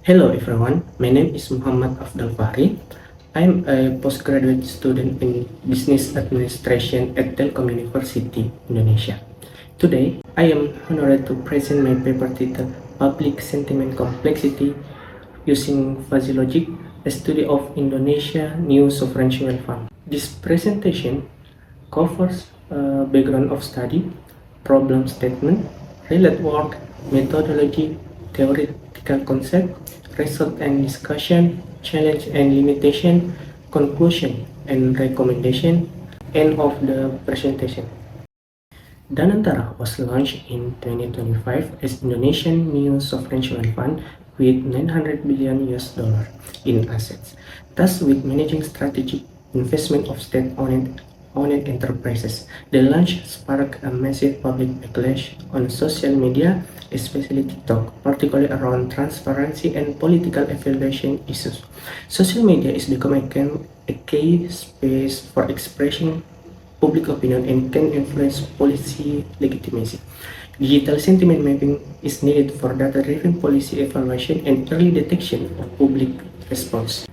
Hello everyone, my name is Muhammad Afdal Fahri. I'm a postgraduate student in Business Administration at Telkom University, Indonesia. Today, I am honored to present my paper titled Public Sentiment Complexity using Fuzzy Logic, a study of Indonesia New Sovereign Wealth Fund. This presentation covers background of study, problem statement, related work, methodology, theoretical concept, result and discussion, challenge and limitation, conclusion and recommendation, end of the presentation. Danantara was launched in 2025 as Indonesian new sovereign wealth fund with 900 billion US dollar in assets, thus with managing strategic investment of state-owned enterprises. The launch sparked a massive public backlash on social media, especially TikTok, particularly around transparency and political evaluation issues. Social media is becoming a key space for expressing public opinion and can influence policy legitimacy. Digital sentiment mapping is needed for data-driven policy evaluation and early detection of public response.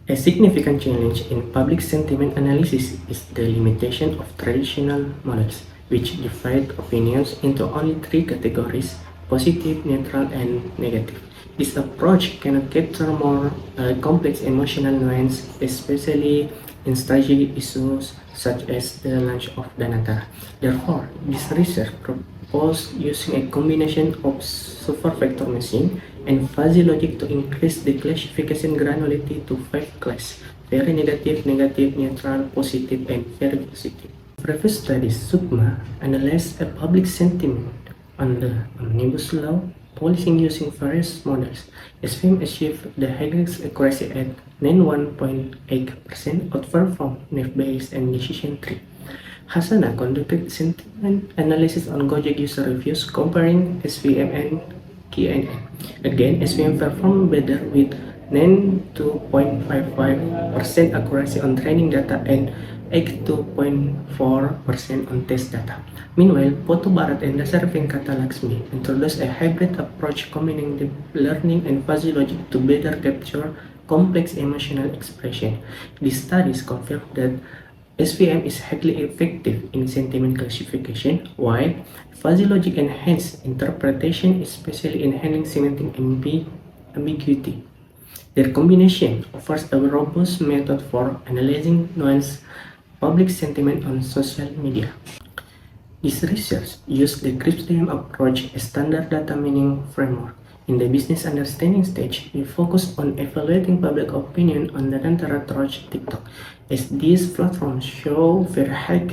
A significant challenge in public sentiment analysis is the limitation of traditional models, which divide opinions into only three categories: positive, neutral, and negative. This approach cannot capture more complex emotional nuance, especially in strategic issues such as the launch of Danantara. Therefore, this research proposed using a combination of supervector machine and fuzzy logic to increase the classification granularity to 5 classes: very negative, negative, neutral, positive, and very positive. Previous studies, SUGMA analyzed a public sentiment on the Omnibus Law policing using various models. SVM achieved the highest accuracy at 91.8%, outperformed NIF-based and decision tree. Hasana conducted sentiment analysis on Gojek user reviews comparing SVM and KNN. Again, SVM performed better with 92.55% accuracy on training data and 82.4% on test data. Meanwhile, Poto Bharat and Dasar Venkata Laxmi introduced a hybrid approach combining deep learning and fuzzy logic to better capture complex emotional expression. These studies confirm that SVM is highly effective in sentiment classification, while fuzzy logic enhances interpretation, especially in handling semantic ambiguity. Their combination offers a robust method for analyzing nuanced public sentiment on social media. This research used the CRISP-DM approach, a standard data meaning framework. In the business understanding stage, we focused on evaluating public opinion on the Danantara Troch TikTok, as these platforms show very high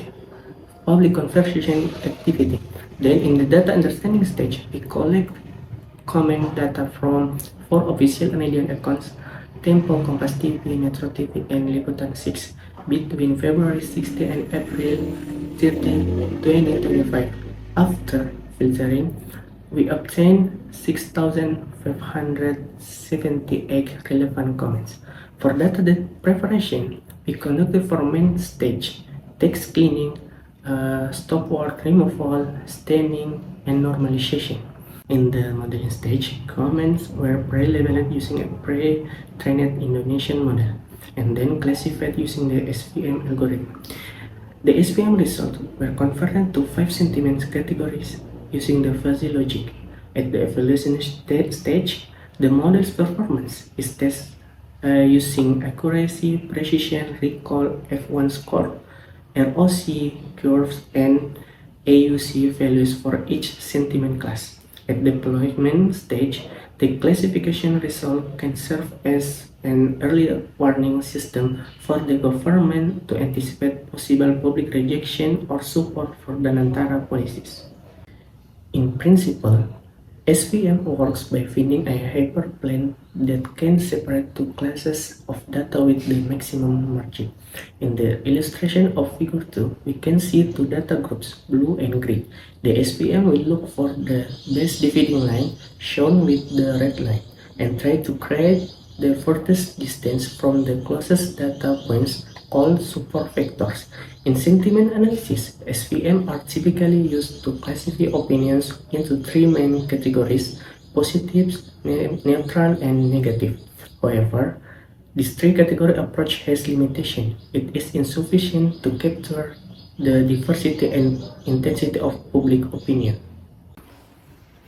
public conversation activity. Then in the data understanding stage, we collect comment data from 4 official Canadian accounts: Tempo, Kompas TV, Metro TV, and Liputan 6 between February 60 and April 30, 2025. After filtering, we obtained 6,578 relevant comments. For data preparation, we conducted for main stage, text cleaning, stop word removal, stemming, and normalization. In the modeling stage, comments were pre-labeled using a pre-trained Indonesian model and then classified using the SVM algorithm. The SVM results were converted to 5 sentiment categories using the fuzzy logic. At the evaluation stage, the model's performance is tested using accuracy, precision, recall, F1 score, ROC curves, and AUC values for each sentiment class. At the deployment stage, the classification result can serve as an early warning system for the government to anticipate possible public rejection or support for Danantara policies. In principle, SVM works by finding a hyperplane that can separate two classes of data with the maximum margin. In the illustration of figure 2, we can see two data groups, blue and green. The SVM will look for the best dividing line shown with the red line and try to create the furthest distance from the closest data points called supervectors. In sentiment analysis, SVM are typically used to classify opinions into 3 main categories: positive, neutral, and negative. However, this three-category approach has limitations. It is insufficient to capture the diversity and intensity of public opinion.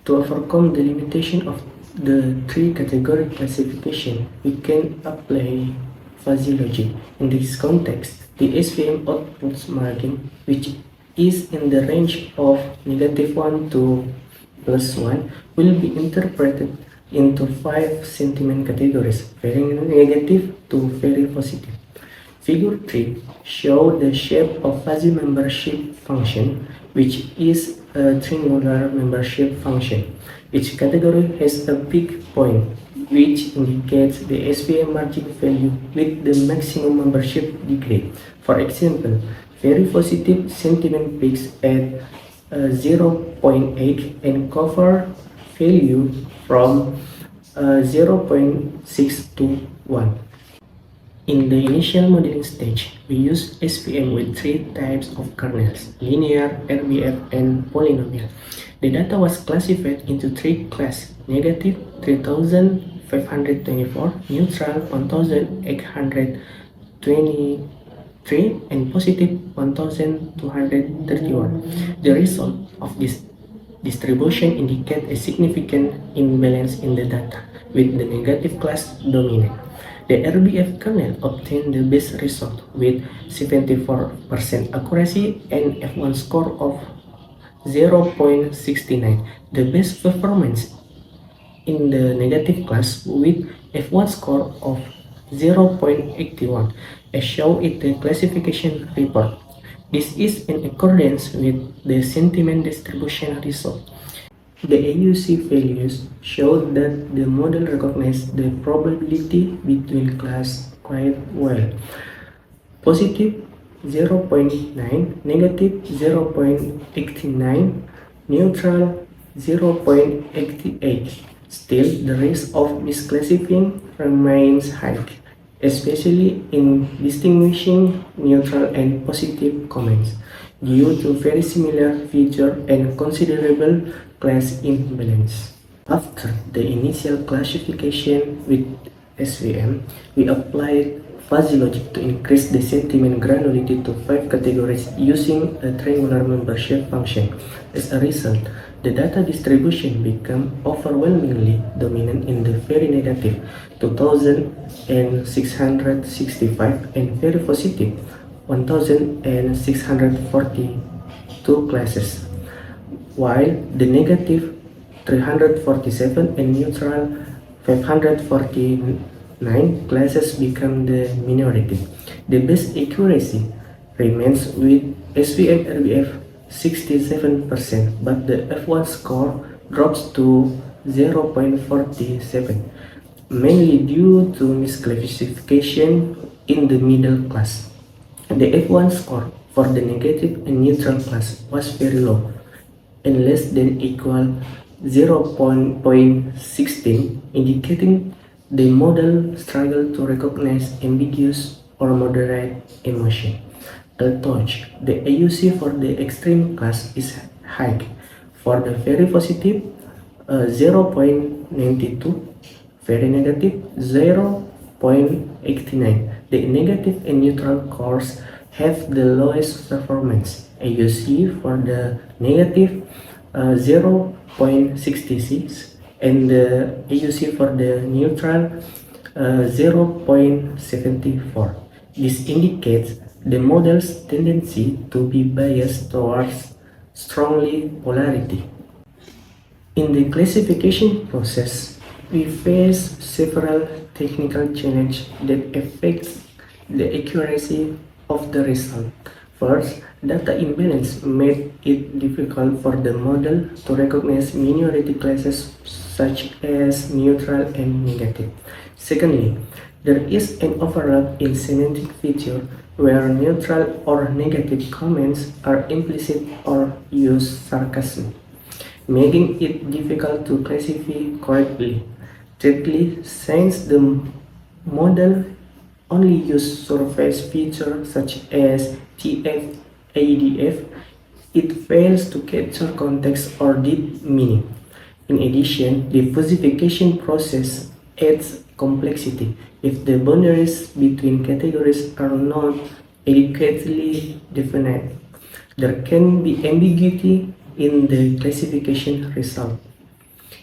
To overcome the limitation of the three-category classification, we can apply fuzzy logic. In this context, the SVM outputs margin, which is in the range of -1 to +1, will be interpreted into 5 sentiment categories, very negative to very positive. Figure 3 shows the shape of fuzzy membership function, which is a triangular membership function. Each category has a peak point, which indicates the SVM margin value with the maximum membership degree. For example, very positive sentiment peaks at 0.8 and cover value from 0.6 to 1. In the initial modeling stage, we use SVM with 3 types of kernels: linear, RBF, and polynomial. The data was classified into 3 classes: negative 3524, neutral 1823, and positive 1231. The result of this distribution indicates a significant imbalance in the data, with the negative class dominant. The RBF kernel obtained the best result with 74% accuracy and F1 score of 0.69. The best performance in the negative class with F1 score of 0.81, as shown in the classification report. This is in accordance with the sentiment distribution result. The AUC values show that the model recognizes the probability between classes quite well. Positive 0.9, negative 0.89, neutral 0.88. Still, the risk of misclassifying remains high, especially in distinguishing neutral and positive comments, due to very similar feature and considerable class imbalance. After the initial classification with SVM, we applied fuzzy logic to increase the sentiment granularity to 5 categories using a triangular membership function. As a result, the data distribution became overwhelmingly dominant in the very negative 2665 and very positive 1642 classes, while the negative 347 and neutral 549 classes become the minority. The best accuracy remains with SVM RBF 67%, but the F1 score drops to 0.47, mainly due to misclassification in the middle class. The F1 score for the negative and neutral class was very low, and less than equal 0.16, indicating the model struggled to recognize ambiguous or moderate emotion. Although the AUC for the extreme class is high, for the very positive 0.92, very negative 0.89. The negative and neutral cores have the lowest performance. AUC for the negative 0.66 and the AUC for the neutral 0.74. This indicates the model's tendency to be biased towards strongly polarity. In the classification process, we face several technical challenges that affect the accuracy of the result. First, data imbalance made it difficult for the model to recognize minority classes such as neutral and negative. Secondly, there is an overlap in semantic feature where neutral or negative comments are implicit or use sarcasm, making it difficult to classify correctly. Thirdly, since the model only uses surface features such as TF-ADF, it fails to capture context or deep meaning. In addition, the falsification process adds complexity. If the boundaries between categories are not adequately defined, there can be ambiguity in the classification result.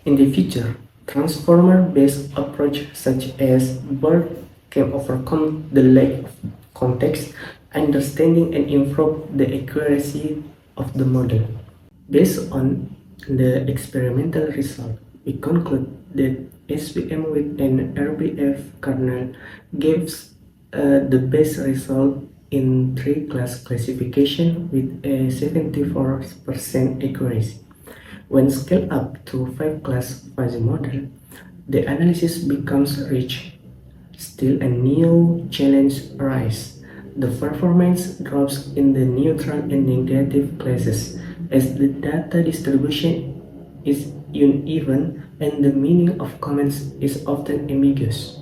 In the future, transformer-based approach such as BERT can overcome the lack of context, understanding, and improve the accuracy of the model. Based on the experimental result, we conclude that SVM with an RBF kernel gives the best result in 3-class classification with a 74% accuracy. When scaled up to 5-class fuzzy model, the analysis becomes rich. Still, a new challenge arises. The performance drops in the neutral and negative classes as the data distribution is uneven and the meaning of comments is often ambiguous.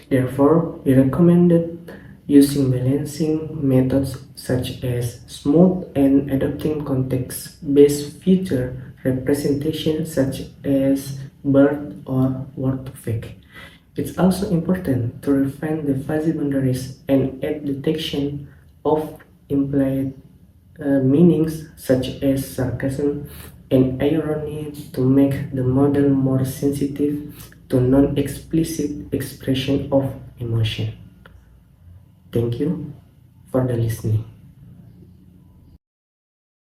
Therefore, we recommended using balancing methods such as smooth and adapting context-based feature representation such as BERT or word-to-vec. It's also important to refine the fuzzy boundaries and add detection of implied meanings such as sarcasm and irony to make the model more sensitive to non-explicit expression of emotion. Thank you for the listening.